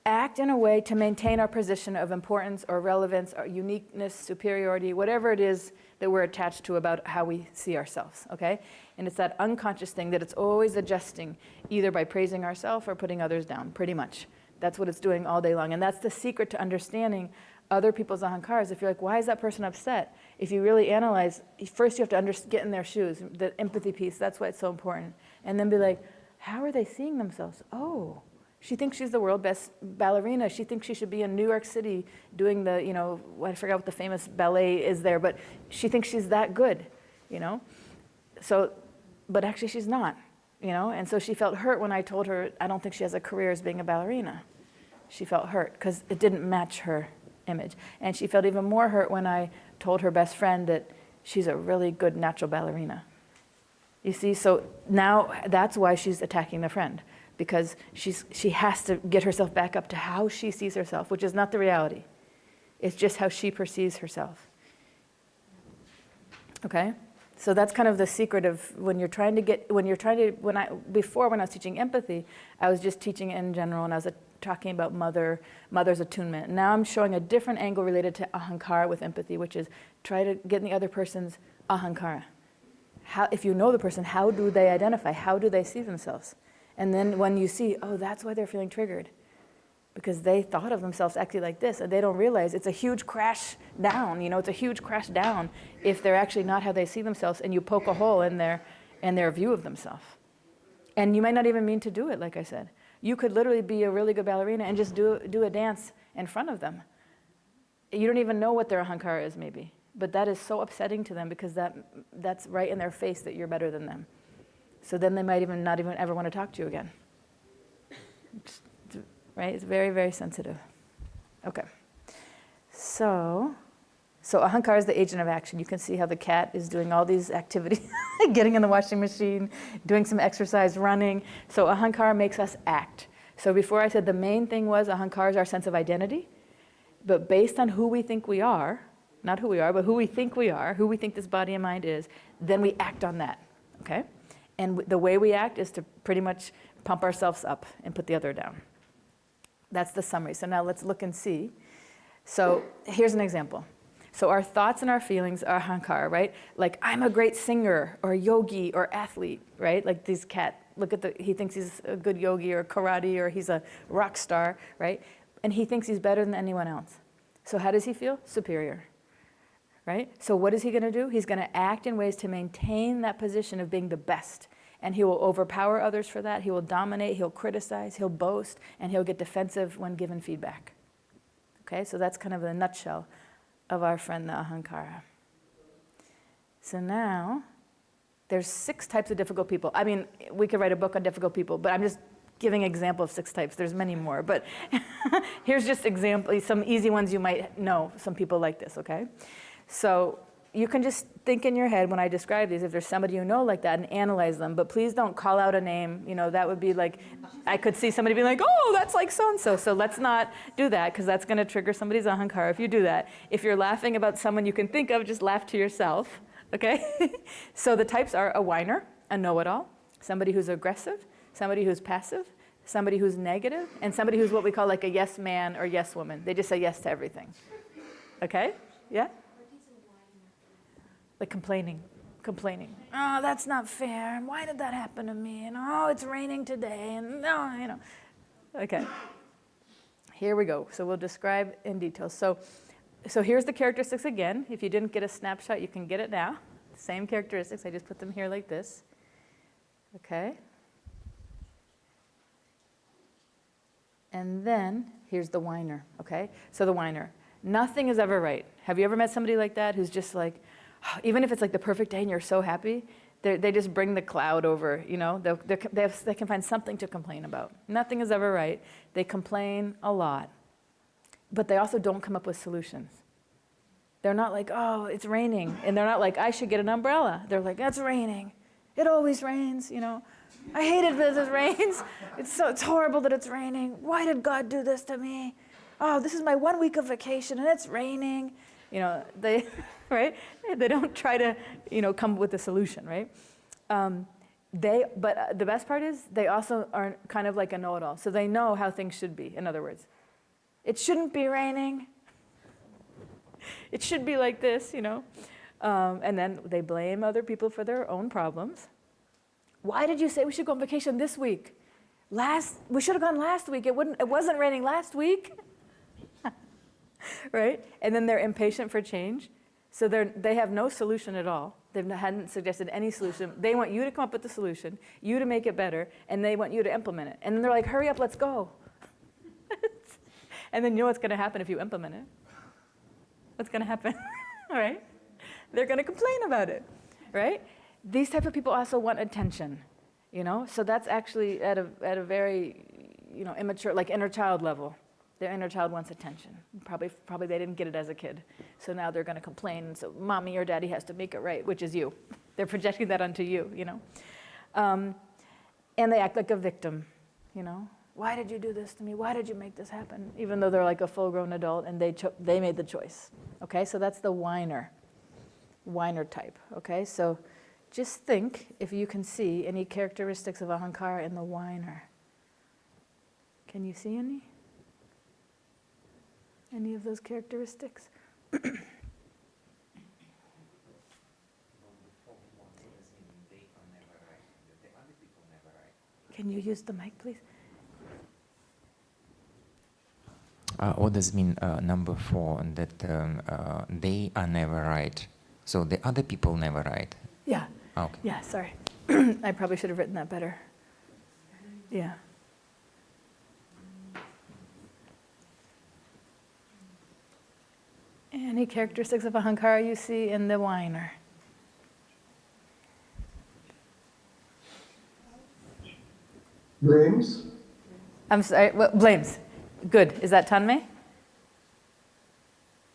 act in a way to maintain our position of importance or relevance or uniqueness, superiority, whatever it is that we're attached to about how we see ourselves, okay? And it's that unconscious thing that it's always adjusting either by praising ourselves or putting others down, pretty much. That's what it's doing all day long. And that's the secret to understanding other people's Ahankaras. If you're like, why is that person upset? If you really analyze, first you have to get in their shoes, the empathy piece, that's why it's so important. And then be like, how are they seeing themselves? Oh, she thinks she's the world's best ballerina. She thinks she should be in New York City doing the, I forgot what the famous ballet is there, but she thinks she's that good, So, but actually she's not, And so she felt hurt when I told her, I don't think she has a career as being a ballerina. She felt hurt because it didn't match her image. And she felt even more hurt when I told her best friend that she's a really good natural ballerina. You see, so now that's why she's attacking the friend. Because she has to get herself back up to how she sees herself, which is not the reality. It's just how she perceives herself. Okay? So that's kind of the secret of when I was teaching empathy, I was just teaching it in general, and I was talking about mother's attunement. Now I'm showing a different angle related to ahankara with empathy, which is try to get in the other person's ahankara. If you know the person, how do they identify? How do they see themselves? And then when you see, oh, that's why they're feeling triggered, because they thought of themselves actually like this, and they don't realize it's a huge crash down. It's a huge crash down if they're actually not how they see themselves, and you poke a hole in their view of themselves. And you might not even mean to do it, like I said. You could literally be a really good ballerina and just do a dance in front of them. You don't even know what their ahankara is, maybe. But that is so upsetting to them because that's right in their face that you're better than them. So then they might even not even ever want to talk to you again. Right? It's very, very sensitive. Okay. So ahankara is the agent of action. You can see how the cat is doing all these activities, getting in the washing machine, doing some exercise, running. So ahankara makes us act. So before I said the main thing was ahankara is our sense of identity. But based on who we think we are, not who we are, but who we think we are, who we think this body and mind is, then we act on that, okay? And the way we act is to pretty much pump ourselves up and put the other down. That's the summary. So now let's look and see. So here's an example. So our thoughts and our feelings are ahankara, right? Like, I'm a great singer or yogi or athlete, right? Like this cat, he thinks he's a good yogi or karate or he's a rock star, right? And he thinks he's better than anyone else. So how does he feel? Superior. Right? So what is he going to do? He's going to act in ways to maintain that position of being the best. And he will overpower others for that. He will dominate, he'll criticize, he'll boast, and he'll get defensive when given feedback. Okay, so that's kind of the nutshell of our friend the ahankara. So now, there's 6 types of difficult people. I mean, we could write a book on difficult people, but I'm just giving an example of 6 types. There's many more, but here's just some easy ones you might know, some people like this, okay? So you can just think in your head when I describe these, if there's somebody you know like that, and analyze them. But please don't call out a name. That would be like, I could see somebody being like, oh, that's like so-and-so. So let's not do that, because that's going to trigger somebody's ahankara if you do that. If you're laughing about someone you can think of, just laugh to yourself, okay? So the types are a whiner, a know-it-all, somebody who's aggressive, somebody who's passive, somebody who's negative, and somebody who's what we call like a yes man or yes woman. They just say yes to everything. Okay? Yeah? Like complaining. Oh, that's not fair. And why did that happen to me? And oh, it's raining today. And no, Okay. Here we go. So we'll describe in detail. So here's the characteristics again. If you didn't get a snapshot, you can get it now. Same characteristics. I just put them here like this. Okay. And then here's the whiner. Okay. So the whiner. Nothing is ever right. Have you ever met somebody like that who's just like, even if it's like the perfect day and you're so happy, they just bring the cloud over, they can find something to complain about. Nothing is ever right. They complain a lot. But they also don't come up with solutions. They're not like, oh, it's raining. And they're not like, I should get an umbrella. They're like, it's raining. It always rains, I hate it that it rains. It's horrible that it's raining. Why did God do this to me? Oh, this is my 1 week of vacation and it's raining. They, right? They don't try to, come up with a solution, right? But the best part is they also are kind of like a know-it-all. So they know how things should be, in other words. It shouldn't be raining. It should be like this, And then they blame other people for their own problems. Why did you say we should go on vacation this week? We should have gone last week. It wasn't raining last week. Right? And then they're impatient for change. So they have no solution at all. They hadn't suggested any solution. They want you to come up with the solution, you to make it better, and they want you to implement it. And then they're like, hurry up, let's go. And then you know what's going to happen if you implement it? What's going to happen? All right? They're going to complain about it, right? These type of people also want attention, So that's actually at a very, immature, like inner child level. Their inner child wants attention. Probably they didn't get it as a kid. So now they're going to complain. And so mommy or daddy has to make it right, which is you. They're projecting that onto you, And they act like a victim, Why did you do this to me? Why did you make this happen? Even though they're like a full-grown adult and they made the choice. Okay, so that's the whiner. whiner type, okay? So just think if you can see any characteristics of Ahankara in the whiner. Can you see any? Any of those characteristics? Can you use the mic, please? What does mean number 4? That they are never right. So the other people never right. Yeah. Okay. Yeah, sorry. I probably should have written that better. Yeah. Any characteristics of Ahankara you see in the whiner? Blames? I'm sorry, what, blames. Good. Is that Tanmay?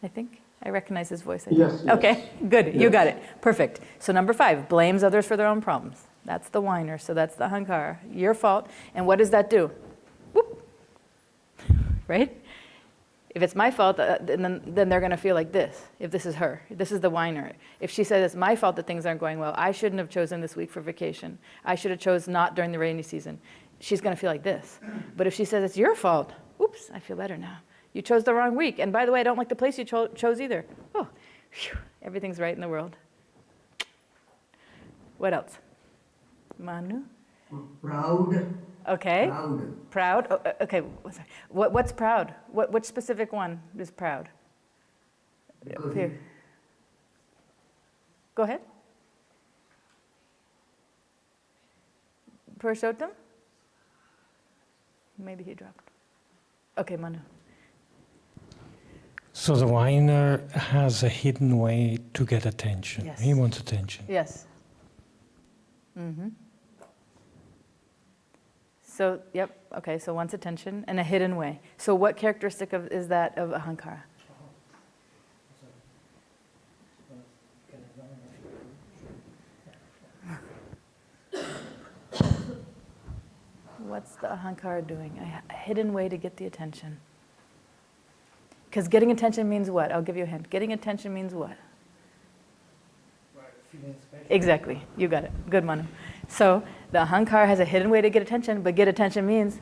I think. I recognize his voice. I think. Yes, yes. Okay, good. You Yes. got it. Perfect. So number 5, blames others for their own problems. That's the whiner. So that's the Ahankara. Your fault. And what does that do? Whoop. Right? If it's my fault, then they're going to feel like this. If this is her. This is the whiner. If she says it's my fault that things aren't going well, I shouldn't have chosen this week for vacation. I should have chose not during the rainy season. She's going to feel like this. But if she says it's your fault, oops, I feel better now. You chose the wrong week. And by the way, I don't like the place you chose either. Oh, phew, everything's right in the world. What else? Manu? Proud. Okay. Proud. Proud? Oh, okay. What's proud? Which specific one is proud? Because Here. Go ahead. Purushottam? Maybe he dropped. Okay, Manu. So the whiner has a hidden way to get attention. Yes. He wants attention. Yes. Mm-hmm. So, yep, okay, so wants attention in a hidden way. So what characteristic is that of Ahankara? What's the Ahankara doing? A hidden way to get the attention. Because getting attention means what? I'll give you a hint. Getting attention means what? Exactly. You got it. Good, Manu. So the Ahankara has a hidden way to get attention, but get attention means,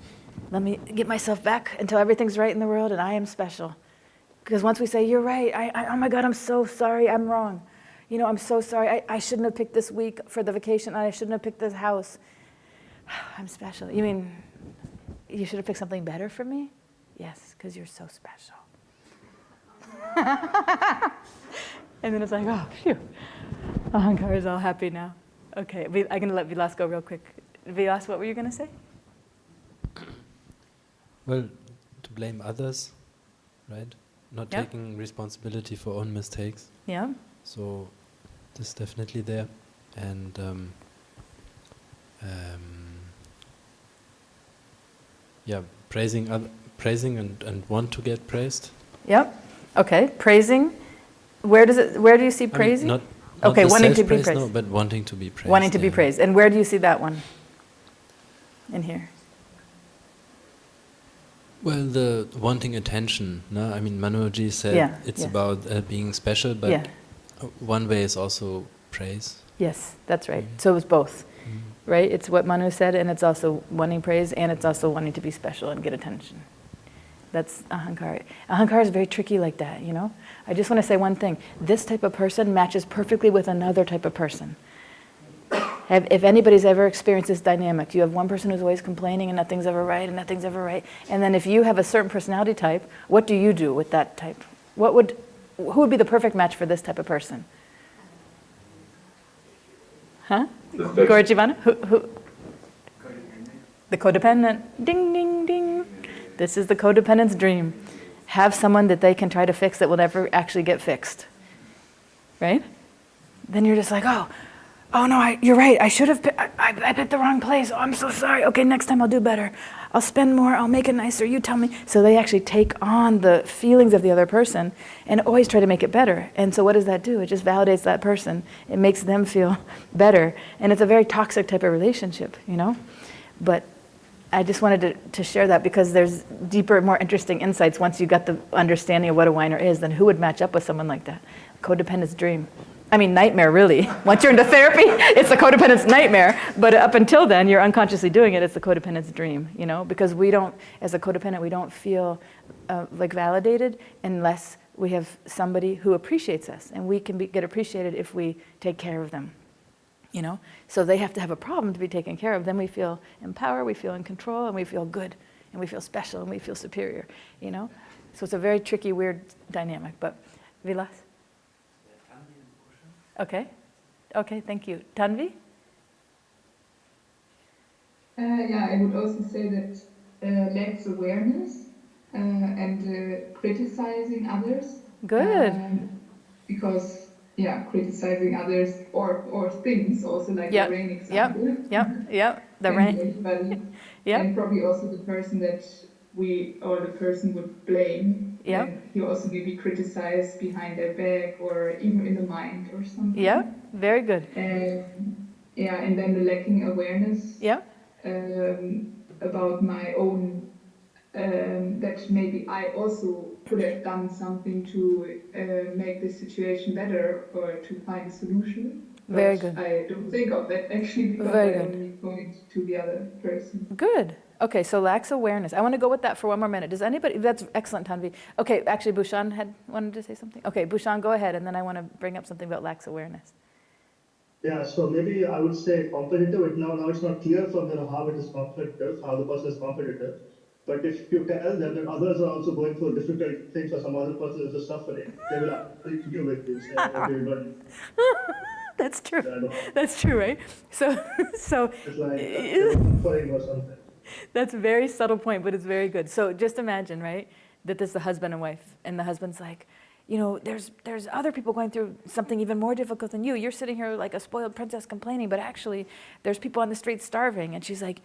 let me get myself back until everything's right in the world and I am special. Because once we say, you're right, oh my God, I'm so sorry, I'm wrong. You know, I'm so sorry, I shouldn't have picked this week for the vacation, I shouldn't have picked this house. I'm special. You mean, you should have picked something better for me? Yes, because you're so special. And then it's like, oh, phew. Ahankara is all happy now. Okay, I'm going to let Vilas go real quick. Vilas, what were you going to say? Well, to blame others, right? Not Yeah. taking responsibility for own mistakes. Yeah. So this is definitely there. And yeah, praising and want to get praised. Yep. Okay. Praising. Where do you see I mean, praising? not Okay, the wanting to be self-praise, praised. no, but wanting to be praised. Wanting to be yeah. praised. And where do you see that one? In here. Well, the wanting attention. No, I mean, Manuji said Yeah, it's yeah. about being special, but Yeah. one way is also praise. Yes, that's right. So it was both, right? It's what Manu said, and it's also wanting praise, and it's also wanting to be special and get attention. That's Ahankara. Ahankara is very tricky like that, you know? I just want to say one thing. This type of person matches perfectly with another type of person. If anybody's ever experienced this dynamic, you have one person who's always complaining and nothing's ever right and nothing's ever right. And then if you have a certain personality type, what do you do with that type? Who would be the perfect match for this type of person? Huh? Gorjivana? Who? The codependent. Ding, ding, ding. This is the codependent's dream. Have someone that they can try to fix that will never actually get fixed. Right? Then you're just like, oh no, you're right. I should have, I picked the wrong place. Oh, I'm so sorry. Okay, next time I'll do better. I'll spend more. I'll make it nicer. You tell me. So they actually take on the feelings of the other person and always try to make it better. And so what does that do? It just validates that person. It makes them feel better. And it's a very toxic type of relationship, you know? But I just wanted to share that because there's deeper, more interesting insights once you got the understanding of what a whiner is, then who would match up with someone like that? Codependent's dream. I mean, nightmare, really. Once you're into therapy, it's the codependence nightmare. But up until then, you're unconsciously doing it. It's the codependence dream, you know? Because we don't, as a codependent, we don't feel like validated unless we have somebody who appreciates us. And we can get appreciated if we take care of them, you know? So they have to have a problem to be taken care of. Then we feel empowered, we feel in control, and we feel good, and we feel special, and we feel superior, you know? So it's a very tricky, weird dynamic. But Vilas? Okay. Okay, thank you. Tanvi? Yeah, I would also say that lacks awareness and criticizing others. Good. Because, yeah, criticizing others or things also, like the rain example. The can rain. be anybody. Yep. And probably also the person that the person would blame. Yep. And he also maybe criticized behind their back or even in the mind or something. Yeah, very good. Yeah, and then the lacking awareness. Yeah. About my own, that maybe I also could have done something to make the situation better or to find a solution. Very but good. I don't think of that actually because Very I good. only point to the other person. Good. Okay, so lacks awareness. I want to go with that for one more minute. Does anybody, that's excellent, Tanvi. Okay, actually, Bhushan had wanted to say something. Okay, Bhushan, go ahead, and then I want to bring up something about lacks awareness. Yeah, so maybe I would say competitive. Now it's not clear from them how it is competitive, how the person is competitive. But if you tell them that others are also going through difficult things or some other person is just suffering, they will argue with you, say, okay, but That's true. I don't know. That's true, right? So It's like they were suffering or something. That's a very subtle point, but it's very good. So just imagine, right, that this is the husband and wife, and the husband's like, you know, there's other people going through something even more difficult than you. You're sitting here like a spoiled princess complaining, but actually there's people on the street starving. And she's like,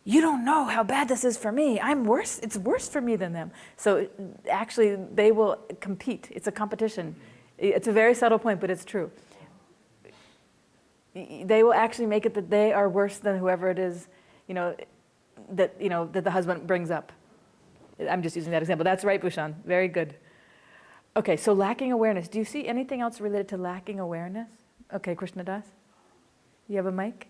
you don't know how bad this is for me. I'm worse. It's worse for me than them. So actually they will compete. It's a competition. It's a very subtle point, but it's true. They will actually make it that they are worse than whoever it is, that the husband brings up. I'm just using that example. That's right, Bhushan. Very good. Okay, so lacking awareness. Do you see anything else related to lacking awareness? Okay, Krishnadas, you have a mic?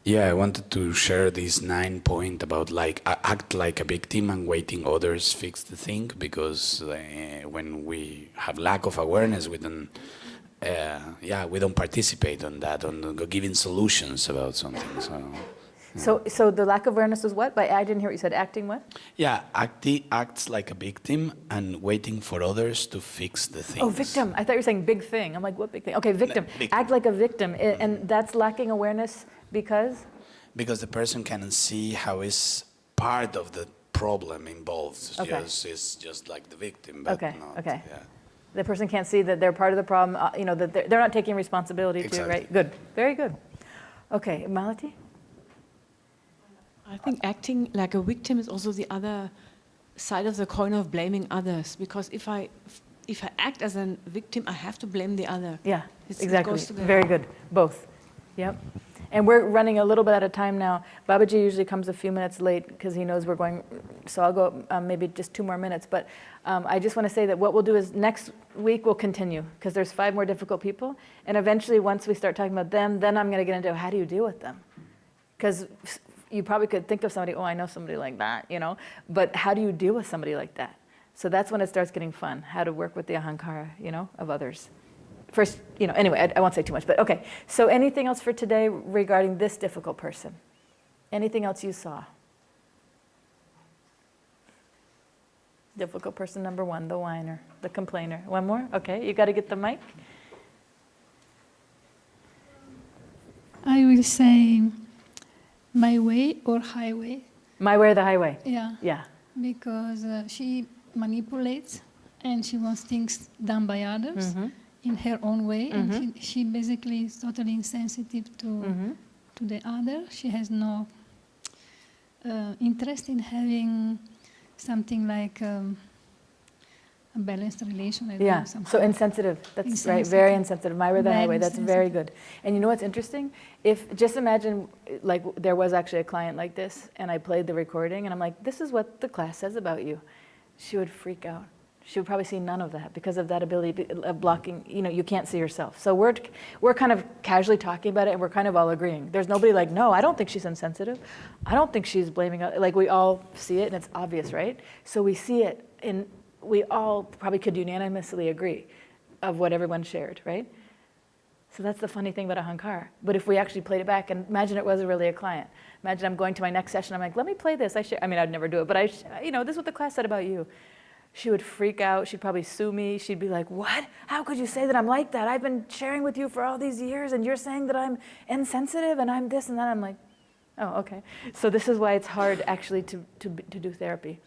Yeah, I wanted to share this 9 point about act like a victim and waiting others fix the thing, because when we have lack of awareness, we don't participate on that, on giving solutions about something. So the lack of awareness is what? I didn't hear what you said. Acting what? Yeah, acts like a victim and waiting for others to fix the things. Oh, victim. I thought you were saying big thing. I'm like, what big thing? Okay, victim. Victim. Act like a victim. And that's lacking awareness because? Because the person cannot see how is part of the problem involved. Okay. It's just like the victim, but okay. not. Okay. Yeah. The person can't see that they're part of the problem, that they're not taking responsibility Exactly. too, right? Good. Very good. Okay, Malati? I think acting like a victim is also the other side of the coin of blaming others. Because if I act as a victim, I have to blame the other. Yeah, It exactly. goes together. Very good. Both. Yep. And we're running a little bit out of time now. Babaji usually comes a few minutes late because he knows we're going, so I'll go maybe just 2 more minutes. But I just want to say that what we'll do is next week we'll continue because there's 5 more difficult people. And eventually once we start talking about them, then I'm going to get into how do you deal with them? Because you probably could think of somebody, oh, I know somebody like that, but how do you deal with somebody like that? So that's when it starts getting fun, how to work with the Ahankara, of others. First, anyway, I won't say too much, but okay. So anything else for today regarding this difficult person? Anything else you saw? Difficult person number 1, the whiner, the complainer. One more? Okay, you got to get the mic. I will say my way or highway. My way or the highway? Yeah. Yeah. Because she manipulates and she wants things done by others. Mm-hmm. In her own way, and she basically is totally insensitive to the other. She has no interest in having something like a balanced relation. I don't know, so insensitive. That's insensitive. Right, very insensitive. My way or the highway, that's very good. And you know what's interesting? Just imagine, like there was actually a client like this, and I played the recording, and I'm like, this is what the class says about you. She would freak out. She would probably see none of that because of that ability of blocking, you can't see yourself. So we're kind of casually talking about it, and we're kind of all agreeing. There's nobody like, no, I don't think she's insensitive. I don't think she's blaming us. Like, we all see it, and it's obvious, right? So we see it, and we all probably could unanimously agree of what everyone shared, right? So that's the funny thing about Ahankara. But if we actually played it back, and imagine it was really a client. Imagine I'm going to my next session, I'm like, let me play this. I mean, I'd never do it, but this is what the class said about you. She would freak out. She'd probably sue me. She'd be like, what? How could you say that I'm like that? I've been sharing with you for all these years, and you're saying that I'm insensitive, and I'm this and that. I'm like, oh, okay. So this is why it's hard actually to do therapy,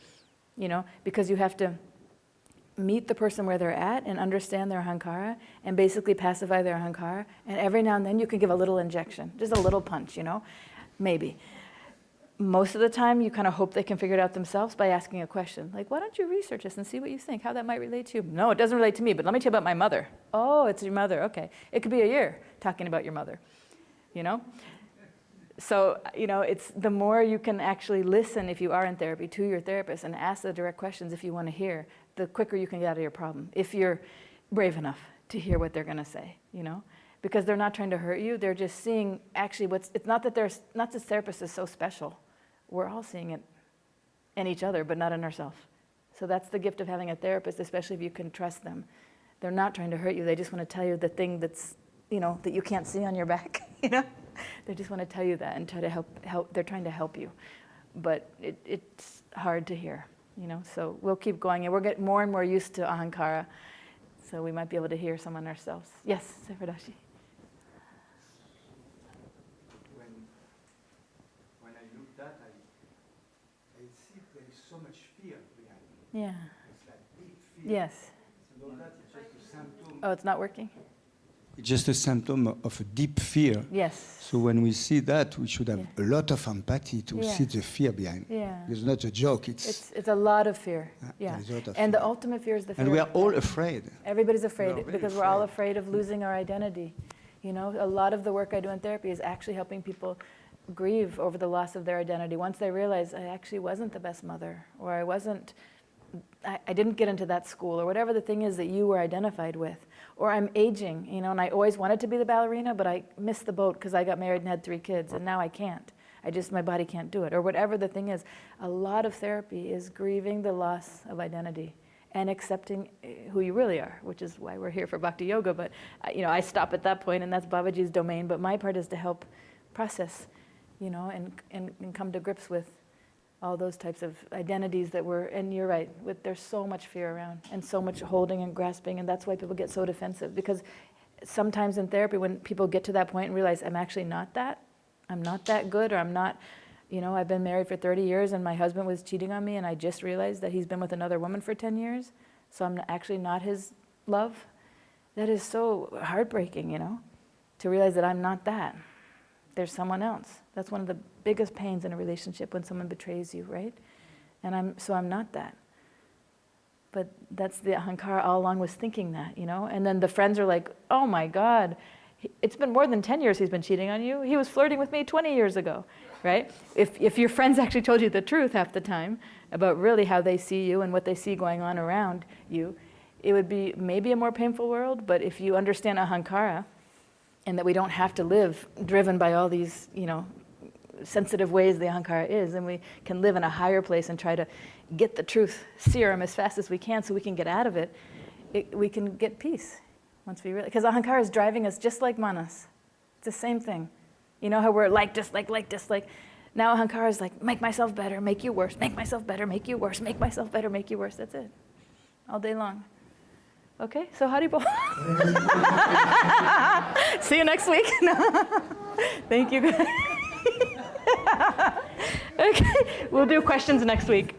because you have to meet the person where they're at and understand their Ahankara and basically pacify their Ahankara. And every now and then you can give a little injection, just a little punch, maybe. Most of the time, you kind of hope they can figure it out themselves by asking a question. Like, why don't you research this and see what you think, how that might relate to you? No, it doesn't relate to me, but let me tell you about my mother. Oh, it's your mother, okay. It could be a year talking about your mother, So, it's the more you can actually listen, if you are in therapy, to your therapist and ask the direct questions if you want to hear, the quicker you can get out of your problem, if you're brave enough to hear what they're going to say, Because they're not trying to hurt you, they're just seeing actually it's not that this therapist is so special. We're all seeing it in each other, but not in ourselves. So that's the gift of having a therapist, especially if you can trust them. They're not trying to hurt you. They just want to tell you the thing that's, that you can't see on your back, They just want to tell you that and try to help. They're trying to help you. But it's hard to hear, So we'll keep going, and we'll get more and more used to Ahankara. So we might be able to hear someone ourselves. Yes, Sarvadashi. So much fear behind it. Yeah. It's like deep fear. Yes. So that is just a symptom. Oh, it's not working? It's just a symptom of a deep fear. Yes. So when we see that, we should have a lot of empathy to see the fear behind. Yeah. It's not a joke. It's a lot of fear. Yeah. There's a lot of and fear. the ultimate fear is the fear. And we are all afraid. Everybody's afraid really because we're all afraid of losing our identity. A lot of the work I do in therapy is actually helping people grieve over the loss of their identity. Once they realize I actually wasn't the best mother, or I didn't get into that school, or whatever the thing is that you were identified with, or I'm aging, and I always wanted to be the ballerina, but I missed the boat because I got married and had 3 kids, and now I can't. My body can't do it, or whatever the thing is. A lot of therapy is grieving the loss of identity and accepting who you really are, which is why we're here for Bhakti Yoga. But I stop at that point, and that's Babaji's domain. But my part is to help process, and come to grips with all those types of identities that and you're right, there's so much fear around and so much holding and grasping, and that's why people get so defensive. Because sometimes in therapy, when people get to that point and realize, I'm actually not that, I'm not that good, or I'm not, I've been married for 30 years and my husband was cheating on me, and I just realized that he's been with another woman for 10 years, so I'm actually not his love. That is so heartbreaking, to realize that I'm not that. There's someone else. That's one of the biggest pains in a relationship, when someone betrays you, right? And I'm not that. But that's the Ahankara all along, was thinking that, And then the friends are like, oh my God, it's been more than 10 years he's been cheating on you. He was flirting with me 20 years ago, right? If your friends actually told you the truth half the time about really how they see you and what they see going on around you, it would be maybe a more painful world. But if you understand Ahankara, and that we don't have to live driven by all these, sensitive ways the Ahankara is, and we can live in a higher place and try to get the truth serum as fast as we can so we can get out of it, we can get peace once we really, because Ahankara is driving us just like manas. It's the same thing. How we're like, dislike. Now Ahankara is like, make myself better, make you worse, make myself better, make you worse, make myself better, make you worse. That's it. All day long. Okay, so Haribol. See you next week. Thank you guys. Okay, we'll do questions next week.